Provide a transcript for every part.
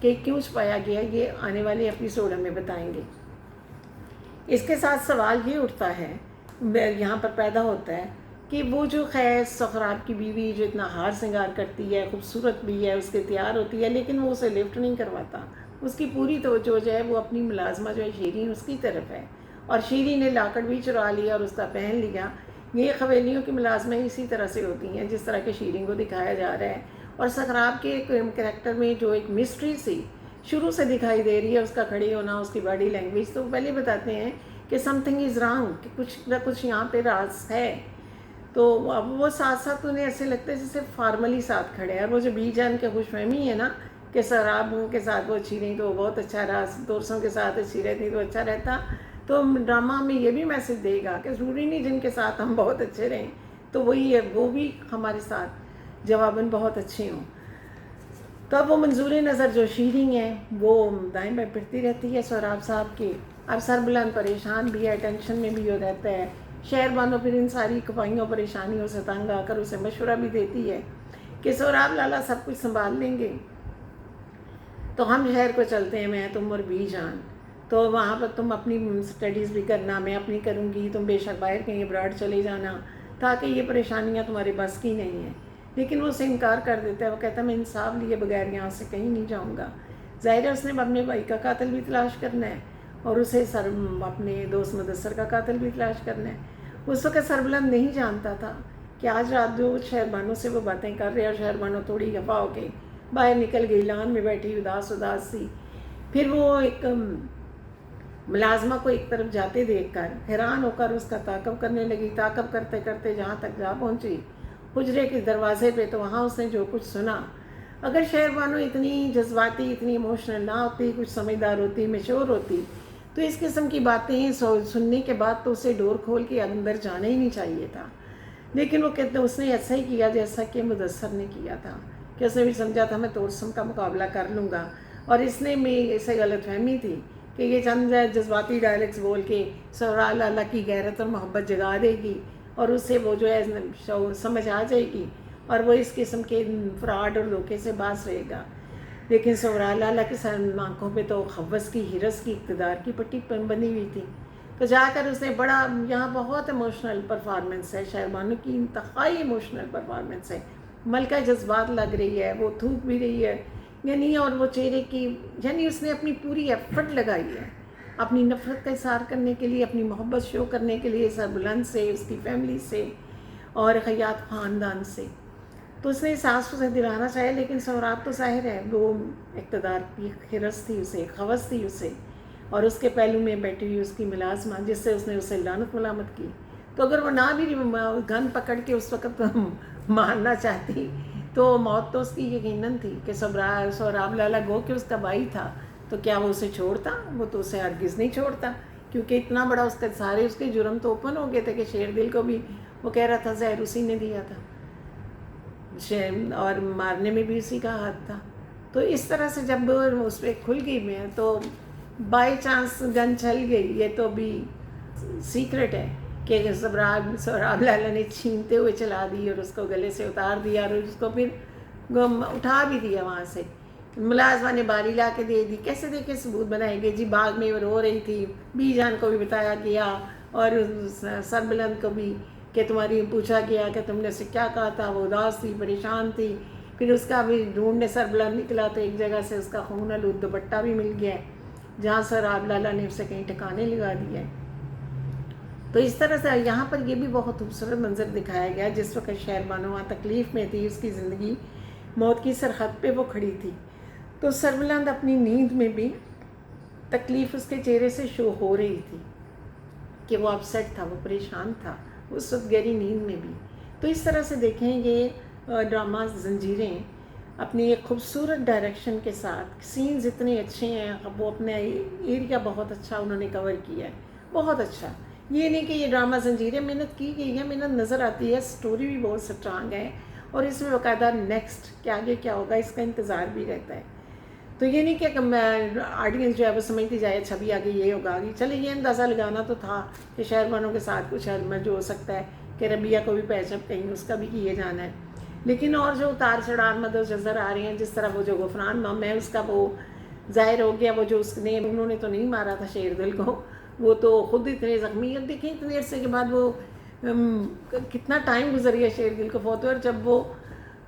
کہ کیوں چھپایا گیا، یہ آنے والے ایپیسوڈ ہمیں بتائیں گے۔ اس کے ساتھ سوال یہ اٹھتا ہے، یہاں پر پیدا ہوتا ہے کہ وہ جو خیر سغراب کی بیوی جو اتنا ہار سنگار کرتی ہے، خوبصورت بھی ہے، اس کے تیار ہوتی ہے، لیکن وہ اسے لفٹ نہیں کرواتا۔ اس کی پوری توجہ جو ہے وہ اپنی ملازمہ جو ہے شیرین، اس کی طرف ہے، اور شیرین نے لاکڑ بھی چرا لیا اور اس کا پہن لیا۔ یہ قبیلیوں کی ملازمیں اسی طرح سے ہوتی ہیں جس طرح کہ شیرین کو دکھایا جا رہا ہے، اور سغراب کے کریکٹر میں جو ایک مسٹری سی شروع سے دکھائی دے رہی ہے، اس کا کھڑی ہونا، اس کی باڈی لینگویج، تو پہلے بتاتے ہیں کہ سم تھنگ از رانگ، کہ کچھ نہ کچھ یہاں پہ راز ہے۔ تو اب وہ ساتھ ساتھ انہیں ایسے لگتا ہے جیسے فارملی ساتھ کھڑے ہیں، اور وہ جو بی جان کے خوش فہمی ہے نا کہ سغراب کے ساتھ وہ اچھی رہی تو وہ بہت اچھا رہا، دوستوں کے ساتھ اچھی رہتی تو اچھا رہتا، تو ڈرامہ ہمیں یہ بھی میسج دے گا کہ ضروری نہیں جن کے ساتھ ہم بہت اچھے رہیں تو وہی ہے، وہ بھی ہمارے ساتھ جواباً بہت اچھے ہوں۔ تو اب وہ منظور نظر جو شیرین ہے وہ دائیں بائیں پھرتی رہتی ہے سہراب صاحب کی۔ اب سربلند پریشان بھی ہے، ٹینشن میں بھی ہو رہتا ہے۔ شہر بانو پھر ان ساری کفائیوں پریشانیوں سے تنگ آ کر اسے مشورہ بھی دیتی ہے کہ سہراب لالا سب کچھ سنبھال لیں گے، تو ہم شہر کو چلتے ہیں، میں تم اور بی جان، تو وہاں پر تم اپنی اسٹڈیز بھی کرنا، میں اپنی کروں گی، تم بے شک باہر کہیں ابراڈ چلے جانا، تاکہ یہ پریشانیاں تمہارے بس کی نہیں ہیں۔ لیکن وہ اسے انکار کر دیتا ہے، وہ کہتا ہے میں انصاف لیے بغیر یہاں سے کہیں نہیں جاؤں گا۔ ظاہر ہے اس نے اپنے بھائی کا قاتل بھی تلاش کرنا ہے، اور اسے اپنے دوست مدثر کا قاتل بھی تلاش کرنا ہے۔ اس وقت سربلند نہیں جانتا تھا کہ آج رات جو شہربانوں سے وہ باتیں کر رہے، اور شہربانوں تھوڑی خفا ہو کے باہر نکل گئی، لان میں بیٹھی اداس سی۔ پھر وہ ایک ملازمہ کو ایک طرف جاتے دیکھ کر حیران ہو کر اس کا تعاقب کرنے لگی، تعاقب کرتے کرتے جہاں تک جا پہنچی حجرے کے دروازے پہ، تو وہاں اس نے جو کچھ سنا، اگر شہربانو اتنی جذباتی، اتنی ایموشنل نہ ہوتی، کچھ سمجھدار ہوتی، میچور ہوتی، تو اس قسم کی باتیں سننے کے بعد تو اسے ڈور کھول کے اندر جانا ہی نہیں چاہیے تھا۔ لیکن وہ کہتے اس نے ایسا ہی کیا جیسا کہ مدثر نے کیا تھا، کہ اس نے بھی سمجھا تھا میں توسم کا مقابلہ کر لوں گا، اور اس نے میں اسے غلط فہمی تھی کہ یہ چند جذباتی ڈائلیکٹس بول کے سہراب لالا کی غیرت اور محبت جگا دے گی، اور اسے وہ جو ہے سمجھ آ جائے گی، اور وہ اس قسم کے فراڈ اور دھوکے سے باز رہے گا۔ لیکن سہراب لالا کی آنکھوں پہ تو خبص کی، ہرس کی، اقتدار کی پٹی بنی ہوئی تھی۔ تو جا کر اس نے بڑا، یہاں بہت ایموشنل پرفارمنس ہے، شہربانو کی انتہائی ایموشنل پرفارمنس ہے، ملکہ جذبات لگ رہی ہے، وہ تھوک بھی رہی ہے، یعنی اور وہ چہرے کی، یعنی اس نے اپنی پوری ایفرٹ لگائی ہے اپنی نفرت کا اظہار کرنے کے لیے، اپنی محبت شو کرنے کے لیے سربلند سے، اس کی فیملی سے اور خیاط خاندان سے۔ تو اس نے احساس اسے دلانا چاہے، لیکن سہراب تو ظاہر ہے وہ اقتدار کی ہرس تھی اسے، خبص تھی اسے، اور اس کے پہلو میں بیٹھی ہوئی اس کی ملازمہ جس سے اس نے اسے لعنت ملامت کی۔ تو اگر وہ نہ بھی گن پکڑ کے اس وقت مارنا چاہتی تو موت تو اس کی یقیناً تھی، کہ سہراب لالا گو کہ اس کا بھائی تھا تو کیا وہ اسے چھوڑتا؟ وہ تو اسے ہرگز نہیں چھوڑتا، کیونکہ اتنا بڑا اس کے سارے اس کے جرم تو اوپن ہو گئے تھے کہ شیر دل کو بھی وہ کہہ رہا تھا زہر اسی نے دیا تھا، اور مارنے میں بھی اسی کا ہاتھ تھا۔ تو اس طرح سے جب اس پہ کھل گئی میں تو بائی چانس گن چل گئی، یہ تو بھی سیکرٹ ہے کہ سہراب لالا نے چھینتے ہوئے چلا دی اور اس کو گلے سے اتار دیا، اور اس کو پھر اٹھا بھی دیا وہاں سے۔ ملازمہ نے باری لا کے دے دی، کیسے دے کے ثبوت بنائے گے جی؟ باغ میں وہ رو رہی تھی، بی جان کو بھی بتایا گیا اور سربلند کو بھی، کہ تمہاری پوچھا گیا کہ تم نے اسے کیا کہا تھا، وہ اداس تھی، پریشان تھی۔ پھر اس کا بھی ڈھونڈنے سربلند نکلا تو ایک جگہ سے اس کا خون آلود دوپٹہ بھی مل گیا جہاں سہراب لالا نے اسے کہیں ٹھکانے لگا دیا ہے۔ تو اس طرح سے یہاں پر یہ بھی بہت خوبصورت منظر دکھایا گیا، جس وقت شہربانو وہاں تکلیف میں تھی، اس کی زندگی موت کی سرحد پہ وہ کھڑی تھی، تو سربلند اپنی نیند میں بھی تکلیف اس کے چہرے سے شو ہو رہی تھی کہ وہ اپسیٹ تھا، وہ پریشان تھا اس وقت گہری نیند میں بھی۔ تو اس طرح سے دیکھیں یہ ڈرامہ زنجیریں اپنی ایک خوبصورت ڈائریکشن کے ساتھ، سینز اتنے اچھے ہیں، وہ اپنے ایریا بہت اچھا انہوں نے کور کیا ہے، بہت اچھا۔ یہ نہیں کہ یہ ڈرامہ زنجیریں محنت کی گئی ہے، محنت نظر آتی ہے، سٹوری بھی بہت سٹرانگ ہے، اور اس میں باقاعدہ نیکسٹ کہ آگے کیا ہوگا اس کا انتظار بھی رہتا ہے۔ تو یہ نہیں کہ آڈینس جو ہے وہ سمجھتی جائے اچھا بھی آگے یہ ہوگا، آگے چلے، یہ اندازہ لگانا تو تھا کہ شہربانوں کے ساتھ کچھ جو ہو سکتا ہے کہ ربیہ کو بھی پیچ اپ کہیں اس کا بھی کیے جانا ہے، لیکن اور جو اتار چڑھاؤ مدد نظر آ رہے ہیں، جس طرح وہ جو غفران مم ہے اس کا وہ ظاہر ہو گیا، وہ جو اس نے انہوں نے تو نہیں مارا تھا شیر دل کو، وہ تو خود اتنے زخمی ہیں. دیکھیں اتنی عرصے کے بعد وہ کتنا ٹائم گزر گیا شیر دل کو فوت ہوئے، اور جب وہ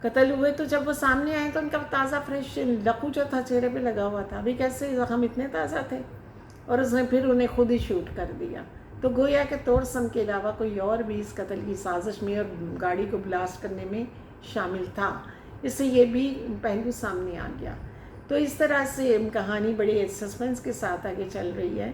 قتل ہوئے تو جب وہ سامنے آئے تو ان کا تازہ فریش لقو جو تھا چہرے پہ لگا ہوا تھا. ابھی کیسے زخم اتنے تازہ تھے، اور اس نے پھر انہیں خود ہی شوٹ کر دیا. تو گویا کہ توڑسم کے علاوہ کوئی اور بھی اس قتل کی سازش میں اور گاڑی کو بلاسٹ کرنے میں شامل تھا. اس سے یہ بھی پہلو سامنے آ گیا. تو اس طرح سے کہانی بڑے سسپنس کے ساتھ آگے چل رہی ہے.